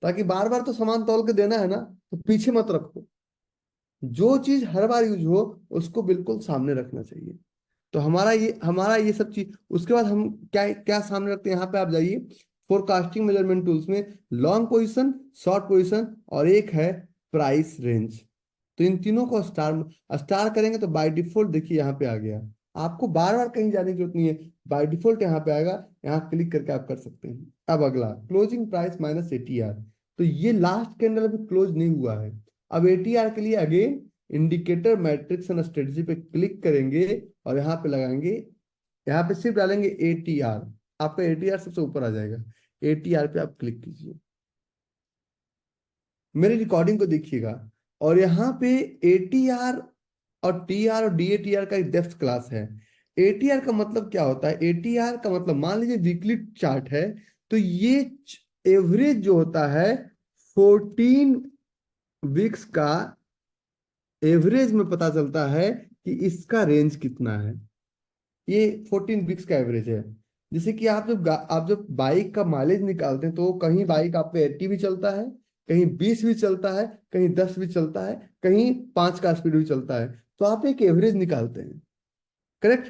ताकि बार बार तो सामान तौल के देना है ना, तो पीछे मत रखो। जो चीज हर बार यूज हो उसको बिल्कुल सामने रखना चाहिए। तो हमारा ये सब चीज, उसके बाद हम क्या क्या सामने रखते हैं, यहाँ पे आप जाइए फोरकास्टिंग मेजरमेंट टूल्स में, लॉन्ग पोजीशन, शॉर्ट पोजीशन, और एक है प्राइस रेंज। तो इन तीनों को स्टार स्टार करेंगे तो बाय डिफॉल्ट देखिए यहाँ पे आ गया। आपको बार बार कहीं जाने की जरूरत नहीं है, बाय डिफॉल्ट यहाँ पे आएगा। यहाँ क्लिक करके आप कर सकते हैं। अब अगला क्लोजिंग प्राइस माइनस एटीआर। तो ये लास्ट कैंडल अभी क्लोज नहीं हुआ है। अब एटीआर के लिए again indicator matrix and strategy पे क्लिक करेंगे और यहाँ पे लगाएंगे, यहाँ पे सिर्फ डालेंगे एटीआर। आपका एटीआर सबसे ऊपर आ जाएगा। एटीआर पे आप क्लिक कीजिए, मेरी रिकॉर्डिंग को देखिएगा। और यहाँ पे एटीआर और टीआर और डीएटीआर का एक डेप्थ क्लास है। एटीआर का मतलब क्या होता है? एटीआर का मतलब मान लीजिए वीकली चार्ट है, तो ये एवरेज जो होता है 14 वीक्स का एवरेज में पता चलता है कि इसका रेंज कितना है। ये 14 वीक्स का एवरेज है। जैसे कि आप जब बाइक का माइलेज निकालते हैं तो कहीं बाइक आप पे 80 भी चलता है, कहीं 20 भी चलता है, कहीं 10 भी चलता है, कहीं 5 का स्पीड भी चलता है। तो आप एक एवरेज निकालते हैं, करेक्ट।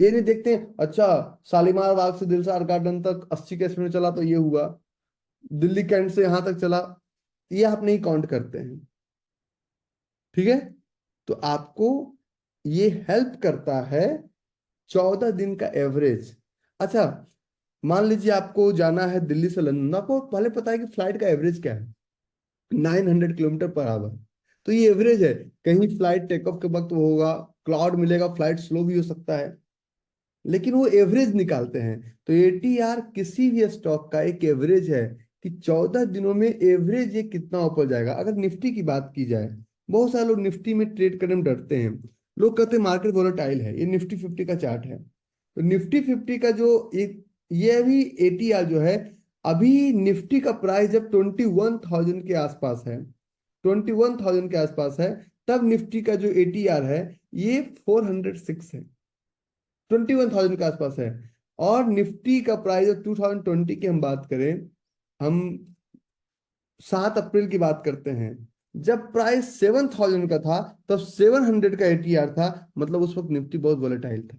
ये नहीं देखते हैं अच्छा शालीमार बाग से दिलशाद गार्डन तक 80 के स्पीड में चला तो ये हुआ, दिल्ली कैंट से यहां तक चला, ये आप नहीं काउंट करते हैं। ठीक है। तो आपको ये हेल्प करता है 14 दिन का एवरेज। अच्छा, मान लीजिए आपको जाना है दिल्ली से लंदन, आपको पहले पता है कि फ्लाइट का एवरेज क्या है, 900 किलोमीटर पर आवर। तो ये एवरेज है। कहीं फ्लाइट टेक ऑफ के वक्त वो होगा, क्लाउड मिलेगा, फ्लाइट स्लो भी हो सकता है, लेकिन वो एवरेज निकालते हैं। तो एटीआर किसी भी स्टॉक का एक एवरेज है कि 14 दिनों में एवरेज ये कितना ऊपर जाएगा। अगर निफ्टी की बात की जाए, बहुत सारे लोग निफ्टी में ट्रेड करने में डरते हैं। लोग कहते हैं मार्केट वोलेटाइल है। ये निफ्टी 50 का चार्ट है। तो निफ्टी 50 का जो एक ये अभी एटीआर जो है, अभी निफ्टी का प्राइस जब 21,000 के आसपास है, 21,000 के आसपास है, तब निफ्टी का जो एटीआर है ये 406 है, 21,000 के आसपास है। और निफ्टी का प्राइस 2020 की हम बात करें, हम 7 अप्रैल की बात करते हैं, जब प्राइस 7,000 का था तब 700 का एटीआर था, मतलब उस वक्त निफ्टी बहुत वोलेटाइल था।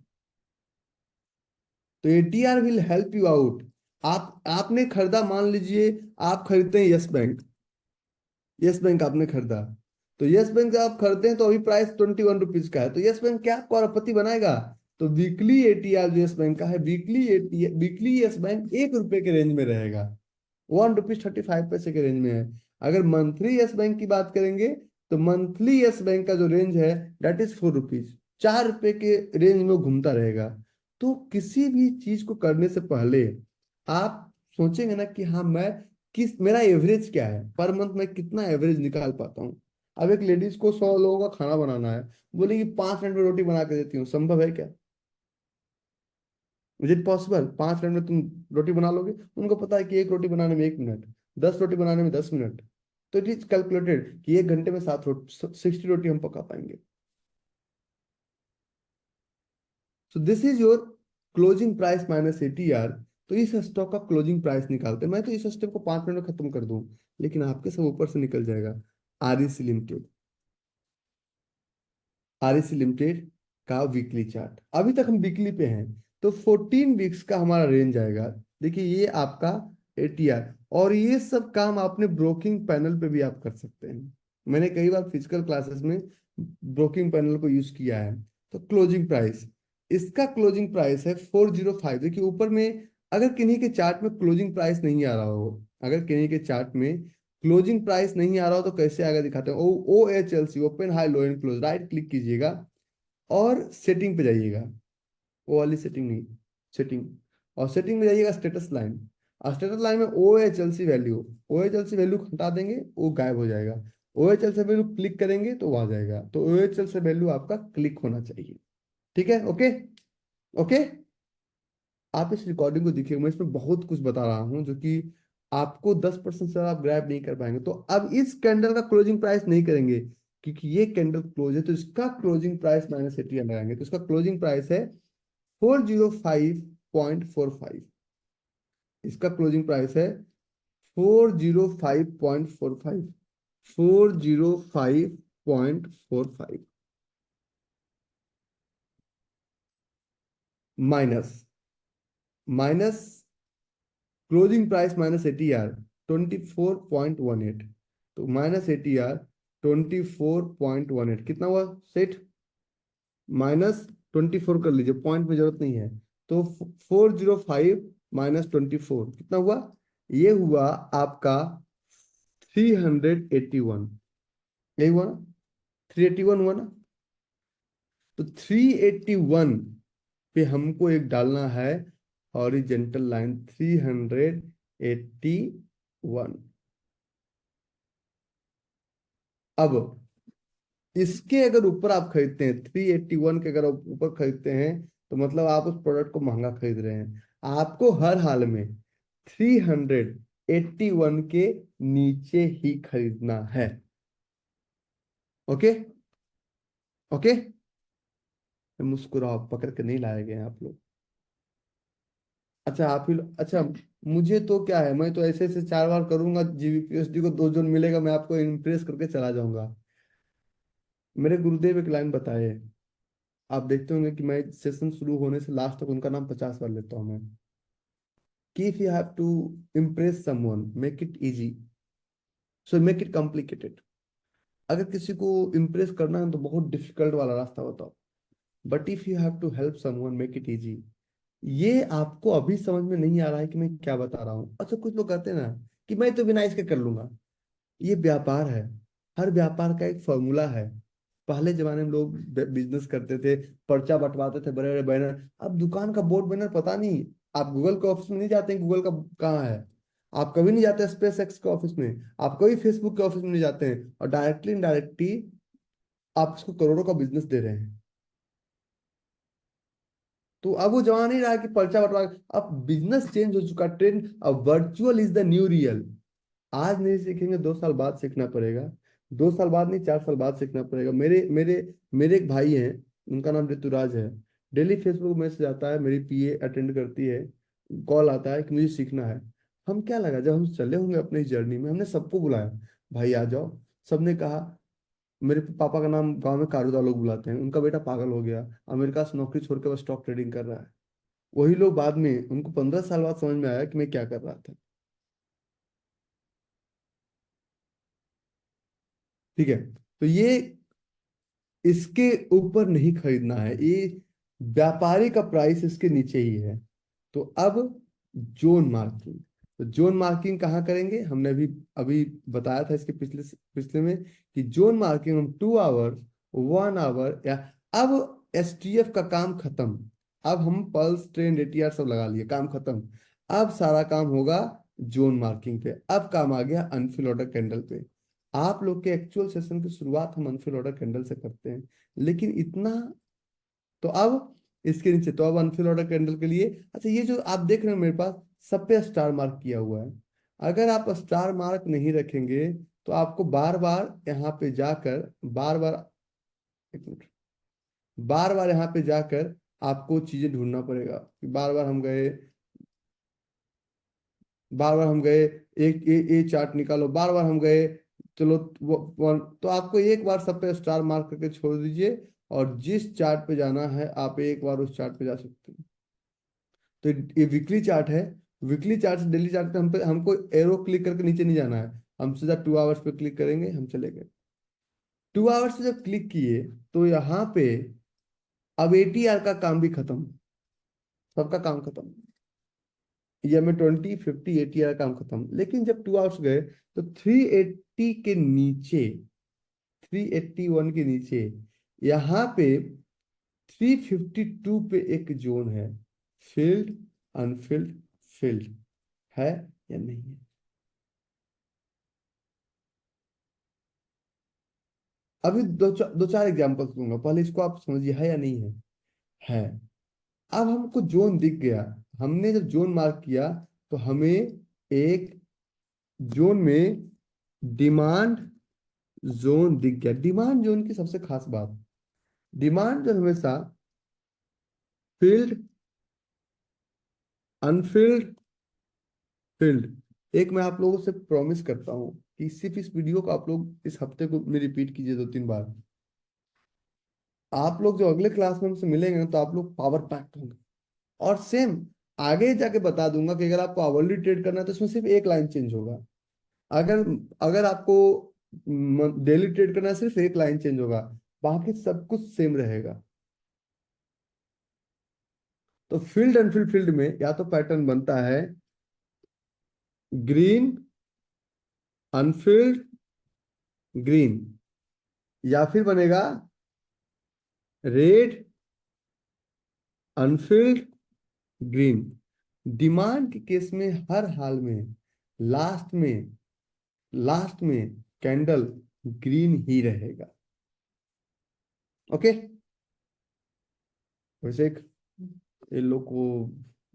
तो ATR will help you out. आपने खरीदा, मान लीजिए आप खरीदते हैं यस बैंक, यस बैंक आपने खरीदा, तो यस बैंक जब आप खरीदते हैं तो अभी प्राइस 21 रुपीज का है, तो यस बैंक क्या आपको अरबपति बनाएगा? तो वीकली एटीआर जो यस बैंक का है, वीकली यस बैंक 1 रुपए के रेंज में रहेगा, 1 रुपीज 35 पैसे के रेंज में है। अगर मंथली यस बैंक की बात करेंगे तो मंथली यस बैंक का जो रेंज है दैट इज 4 रुपीज, 4 रुपए के रेंज में वो घूमता रहेगा। तो किसी भी चीज को करने से पहले आप सोचेंगे ना कि हाँ मैं किस मेरा एवरेज क्या है, पर मंथ मैं कितना एवरेज निकाल पाता हूँ। अब एक लेडीज को 100 लोगों का खाना बनाना है, बोले कि 5 मिनट में रोटी बना के देती हूँ, संभव है क्या? इज इट पॉसिबल 5 मिनट में तुम रोटी बना लोगे? उनको पता है कि एक रोटी बनाने में 1 मिनट, 10 रोटी बनाने में 10 मिनट। तो इट इज कैलकुलेटेड कि 1 घंटे में 60 रोटी हम पका पाएंगे। So this is your closing price minus ATR. तो इस स्टॉक का क्लोजिंग प्राइस निकालते हैं। मैं तो इस स्टेप को 5 मिनट में खत्म कर दूं, लेकिन आपके सब ऊपर से निकल जाएगा। आरईसी लिमिटेड, आरईसी लिमिटेड का वीकली चार्ट, अभी तक हम वीकली पे हैं, तो 14 वीक्स का हमारा रेंज आएगा। देखिए ये आपका एटीआर, और ये सब काम आपने ब्रोकिंग पैनल पे भी आप कर सकते हैं। मैंने कई बार फिजिकल क्लासेस में ब्रोकिंग पैनल को यूज किया है। तो क्लोजिंग प्राइस, इसका क्लोजिंग प्राइस है 405। देखिए ऊपर में अगर किन्हीं के चार्ट में क्लोजिंग प्राइस नहीं आ रहा हो, अगर किन्हीं के चार्ट में क्लोजिंग प्राइस नहीं आ रहा हो तो कैसे आगे दिखाते हैं? O H L C, open high low and close, right click कीजिएगा और सेटिंग पे जाइएगा। वो वाली सेटिंग नहीं, सेटिंग, और सेटिंग में जाइएगा स्टेटस लाइन, और स्टेटस लाइन में O H L C value, O H L C value हटा देंगे वो गायब हो जाएगा। O H L C value click करेंगे तो वो आ जाएगा। तो O H L C value आपका क्लिक होना चाहिए। ठीक है, ओके। ओके, आप इस रिकॉर्डिंग को देखिए, मैं इसमें बहुत कुछ बता रहा हूं जो कि आपको 10% से आप ग्रैब नहीं कर पाएंगे। तो अब इस कैंडल का क्लोजिंग प्राइस नहीं करेंगे, क्योंकि ये कैंडल क्लोज है, तो इसका क्लोजिंग प्राइस माइनस एटी लगाएंगे। तो इसका क्लोजिंग प्राइस है 405.45। इसका क्लोजिंग प्राइस है 405.45, 405.45 minus, minus closing price minus ATR 24.18, तो माइनस एटीआर 24.18 कितना हुआ सेठ? -24 कर लीजिए, पॉइंट में जरूरत नहीं है। तो 405 -24 कितना हुआ? ये हुआ आपका 381, यही हुआ ना? 381 हुआ ना? तो 381 पे हमको एक डालना है हॉरिजेंटल लाइन, 381। अब इसके अगर ऊपर आप खरीदते हैं, 381 के अगर आप ऊपर खरीदते हैं, तो मतलब आप उस प्रोडक्ट को महंगा खरीद रहे हैं। आपको हर हाल में 381 के नीचे ही खरीदना है। Okay, okay. मुस्कुराओ, पकड़ के नहीं लाए गए आप लोग। अच्छा, आप ही अच्छा, मुझे तो क्या है, मैं तो ऐसे ऐसे 4 बार करूंगा, जीवीपीएसडी को 2 जोन मिलेगा, मैं आपको इम्प्रेस करके चला जाऊंगा। मेरे गुरुदेव एक लाइन बताए, आप देखते होंगे कि मैं सेशन शुरू होने से लास्ट तक उनका नाम 50 बार लेता हूं मैं, कि if you have to impress someone make it easy, so make it complicated. अगर किसी को इम्प्रेस करना है तो बहुत डिफिकल्ट वाला रास्ता बताओ, but if you have to help someone make it easy. ये आपको अभी समझ में नहीं आ रहा है कि मैं क्या बता रहा हूँ। अच्छा, कुछ लोग कहते हैं ना कि मैं तो बिना इसके कर लूंगा। ये व्यापार है, हर व्यापार का एक फॉर्मूला है। पहले जमाने में लोग बिजनेस करते थे, पर्चा बंटवाते थे, बड़े बड़े बैनर। अब दुकान का बोर्ड बैनर पता नहीं, आप गूगल के ऑफिस में नहीं जाते हैं, गूगल का कहाँ है? आप कभी नहीं जाते स्पेस एक्स के ऑफिस में, आप कभी फेसबुक के ऑफिस में नहीं जाते हैं, और डायरेक्टली इनडायरेक्टली आप इसको करोड़ों का बिजनेस दे रहे हैं। तो अब वो जमाना नहीं रहा कि पर्चा बंटवा, अब बिजनेस चेंज हो चुका, ट्रेंड, अब virtual is the nu real. आज नहीं सीखेंगे, 2 साल बाद सीखना पड़ेगा। 2 साल बाद नहीं, 4 साल बाद सीखना पड़ेगा। मेरे मेरे मेरे एक भाई हैं, उनका नाम ऋतुराज है। डेली फेसबुक मैसेज आता है, मेरी पीए अटेंड करती है, कॉल आता है कि मुझे सीखना है। हम क्या लगा, जब हम चले होंगे अपनी जर्नी में, हमने सबको बुलाया, भाई आ जाओ। सबने कहा, मेरे पापा का नाम गांव में कारूदा लोग बुलाते हैं, उनका बेटा पागल हो गया, अमेरिका से नौकरी छोड़ के बस स्टॉक ट्रेडिंग कर रहा है। वही लोग बाद में, उनको 15 साल बाद समझ में आया कि मैं क्या कर रहा था। ठीक है, तो ये, इसके ऊपर नहीं खरीदना है, ये व्यापारी का प्राइस इसके नीचे ही है। तो अब जोन मार्किंग, तो जोन मार्किंग कहाँ करेंगे? हमने अभी अभी बताया था इसके पिछले पिछले में, कि जोन मार्किंग हम 2 आवर, 1 आवर, या अब एसटीएफ का काम खत्म। अब हम पल्स ट्रेंड एटीआर सब लगा लिए, काम खत्म। अब सारा काम होगा जोन मार्किंग पे। अब काम आ गया अनफिल ऑर्डर कैंडल पे। आप लोग के एक्चुअल सेशन की शुरुआत हम अनफिल ऑर्डर कैंडल से करते हैं, लेकिन इतना, तो अब इसके नीचे, तो अब अनफिल ऑर्डर कैंडल के लिए, अच्छा ये जो आप देख रहे हो मेरे पास, सब पे स्टार मार्क किया हुआ है। अगर आप स्टार मार्क नहीं रखेंगे, तो आपको बार बार यहाँ पे जाकर, बार बार, एक मिनट, बार बार यहाँ पे जाकर आपको चीजें ढूंढना पड़ेगा। बार बार हम गए, बार बार हम गए, एक ये चार्ट निकालो, बार बार हम गए, चलो तो आपको एक बार सब पे स्टार मार्क करके छोड़ दीजिए, और जिस चार्ट पे जाना है आप एक बार उस चार्ट पे जा सकते हैं। तो ये वीकली चार्ट है, वीकली चार्ट से डेली चार्ट पे हमको एरो क्लिक करके नीचे नहीं जाना है। हम सीधा 2 आवर्स पे क्लिक करेंगे, हम चले गए। 2 आवर्स पे जब क्लिक किए, तो यहाँ पे अब एटीआर का काम भी खत्म, सबका काम खत्म। या में 20, 50 एटीआर काम खत्म। लेकिन जब 2 आवर्स गए, तो 380 के नीचे, 381 के नीचे, यहाँ पे 352 पे एक जोन है, फील्ड, अनफिल्ड, फील्ड, है या नहीं है? अभी दो चार एग्जांपल्स दूंगा, पहले इसको आप समझिए है या नहीं है। है। अब हमको जोन दिख गया, हमने जब जोन मार्क किया, तो हमें एक जोन में डिमांड जोन दिख गया। डिमांड जोन की सबसे खास बात, डिमांड जोन हमेशा फील्ड, अनफिल्ड, फील्ड, एक मैं आप लोगों से प्रॉमिस करता हूँ कि सिर्फ इस वीडियो को आप लोग इस हफ्ते को में रिपीट कीजिए 2-3 बार। आप लोग जो अगले क्लास में हमसे मिलेंगे ना, तो आप लोग पावर पैक होंगे। और सेम आगे जाके बता दूंगा कि अगर आपको आवरली ट्रेड करना है तो इसमें सिर्फ एक लाइन चेंज होगा। अगर अगर आपको डेली ट्रेड करना है, सिर्फ एक लाइन चेंज होगा, बाकी सब कुछ सेम रहेगा। तो फील्ड अनफील्ड फील्ड में या तो पैटर्न बनता है ग्रीन अनफील्ड ग्रीन, या फिर बनेगा रेड अनफील्ड ग्रीन। डिमांड के केस में हर हाल में लास्ट में लास्ट में कैंडल ग्रीन ही रहेगा। ओके। वैसे एक ये लोग को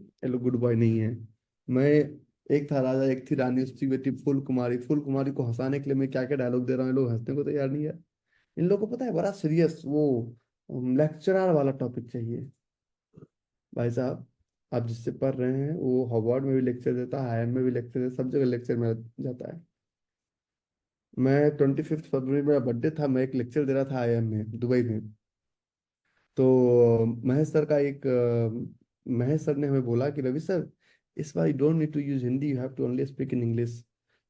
ये लोग गुड बॉय नहीं है। मैं एक था राजा एक थी रानी उसकी बेटी फूल कुमारी को हंसाने के लिए मैं क्या क्या डायलॉग दे रहा हूँ, ये लोग हंसने को तैयार नहीं है। इन लोगों को पता है बड़ा सीरियस वो लेक्चरर वाला टॉपिक चाहिए। भाई साहब, आप जिससे पढ़ रहे हैं वो हार्वर्ड में भी लेक्चर देता है, आईआईएम में भी लेक्चर देता है, सब जगह लेक्चर में जाता है। मैं 25 फरवरी मेरा बर्थडे था, मैं एक लेक्चर दे रहा था आईआईएम में दुबई में। तो महेश सर ने हमें बोला कि रवि सर, इस बार you don't need to use Hindi, you have to only speak in English.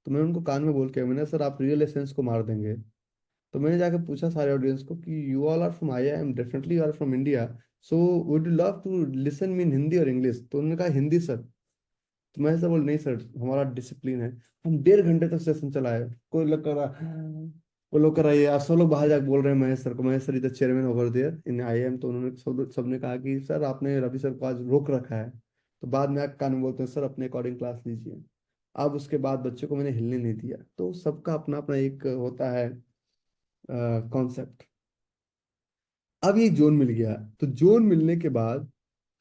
तो मैंने उनको कान में बोल के मैंने, सर आप रियल एसेंस को मार देंगे। तो मैंने जाके पूछा सारे ऑडियंस को कि you all are from IIM, definitely you are from India, so would you love to listen me in Hindi और इंग्लिश। तो उन्होंने कहा हिंदी सर। तो मैं ऐसा बोल, नहीं सर हमारा डिसिप्लिन है। हम 1.5 घंटे तक सेशन चलाए। कोई लोग कर रहा, वो लोग कर रहा है, आप सब लोग बाहर जाके बोल रहे हैं महेश सर को, महेश सर इधर chairman over there in IIM. तो उन्होंने सबने कहा कि सर आपने रवि सर को आज रोक रखा है। तो बाद में आके कान में बोलते हैं सर अपने अकॉर्डिंग क्लास लीजिए। अब उसके बाद बच्चों को मैंने हिलने नहीं दिया। तो सबका अपना अपना एक होता है कॉन्सेप्ट। अब ये जोन मिल गया, तो जोन मिलने के बाद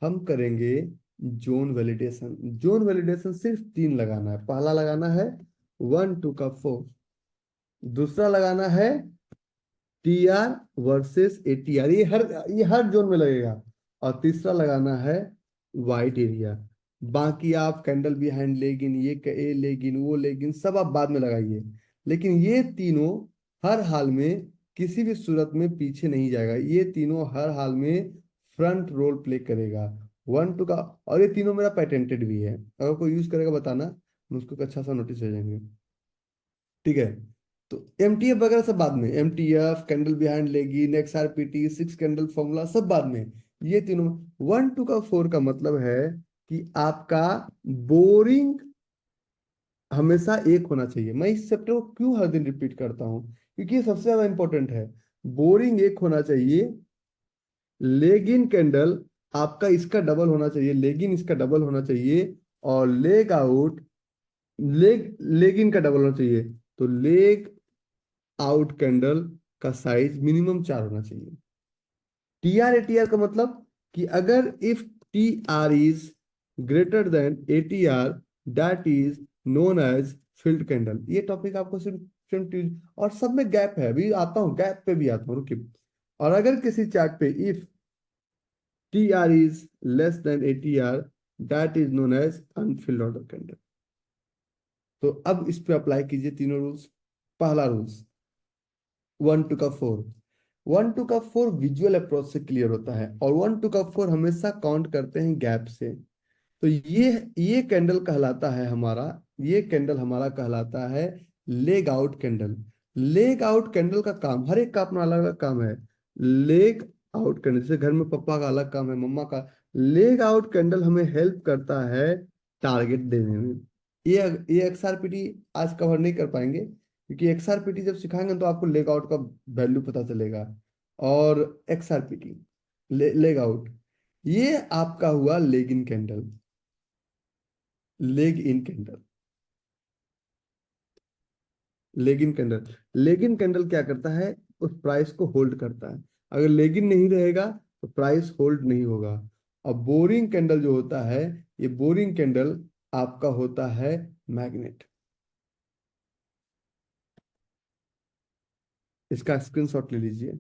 हम करेंगे जोन वैलिडेशन। जोन वैलिडेशन सिर्फ 3 लगाना है। पहला लगाना है 1 2 का 4, दूसरा लगाना है टीआर वर्सेस एटीआर, ये हर जोन में लगेगा, और तीसरा लगाना है वाइट एरिया। बाकी आप कैंडल बिहाइंड लेगिन, ए लेगिन, वो लेगिन, सब आप बाद में लगाइए। लेकिन ये तीनों हर हाल में किसी भी सूरत में पीछे नहीं जाएगा, ये तीनों हर हाल में फ्रंट रोल प्ले करेगा। 1 2 का, और ये तीनों मेरा पेटेंटेड भी है, अगर कोई यूज करेगा बताना, हम उसको एक अच्छा सा नोटिस भेजेंगे। ठीक है। तो एमटीएफ वगैरह सब बाद में, एमटीएफ कैंडल बिहाइंड लेगी, एक्सआरपीटी, 6 कैंडल फॉर्मूला सब बाद में। ये तीनों 1 2 का 4 का मतलब है कि आपका बोरिंग हमेशा एक होना चाहिए। मैं इस चैप्टर को क्यों हर दिन रिपीट करता हूँ, क्योंकि ये सबसे ज्यादा इंपॉर्टेंट है। बोरिंग एक होना चाहिए, लेग इन कैंडल आपका इसका डबल होना चाहिए, लेग इन इसका डबल होना चाहिए, और लेग आउट लेग इन का डबल होना चाहिए। तो लेग आउट कैंडल का साइज मिनिमम 4 होना चाहिए। टीआर एटीआर का मतलब कि अगर if T R is greater than ATR, that is known as filled candle. ये टॉपिक आपको सिर्फ और सब में गैप है, अभी आता हूँ गैप पे भी आता हूँ, रुकिए। और अगर किसी चार्ट पे if T R is less than ATR, that is known as unfilled order candle. तो अब इस पे अप्लाई कीजिए तीनों रूल्स। पहला रूल्स 1 2 का 4, 1 2 का 4 विजुअल अप्रोच से क्लियर होता है, और 1 2 का 4 हमेशा काउंट करते हैं गैप से। तो ये कैंडल कहलाता है हमारा, ये कैंडल हमारा कहलाता है leg out candle. Leg out candle का काम, हर एक का अपना अलग अलग काम है। लेग आउट कैंडल, जैसे घर में पापा का अलग काम है, मम्मा का। लेग आउट कैंडल हमें हेल्प करता है टारगेट देने में। ये एक्सआरपीटी आज कवर नहीं कर पाएंगे, क्योंकि एक्सआरपीटी जब सिखाएंगे तो आपको लेग आउट का वैल्यू पता चलेगा। और एक्सआरपीटी लेग आउट, ये आपका हुआ leg in candle. Leg in candle, leg in candle क्या करता है, उस प्राइस को होल्ड करता है। अगर लेग इन नहीं रहेगा तो प्राइस होल्ड नहीं होगा। और बोरिंग कैंडल जो होता है, ये बोरिंग कैंडल आपका होता है मैग्नेट। इसका स्क्रीनशॉट ले लीजिए।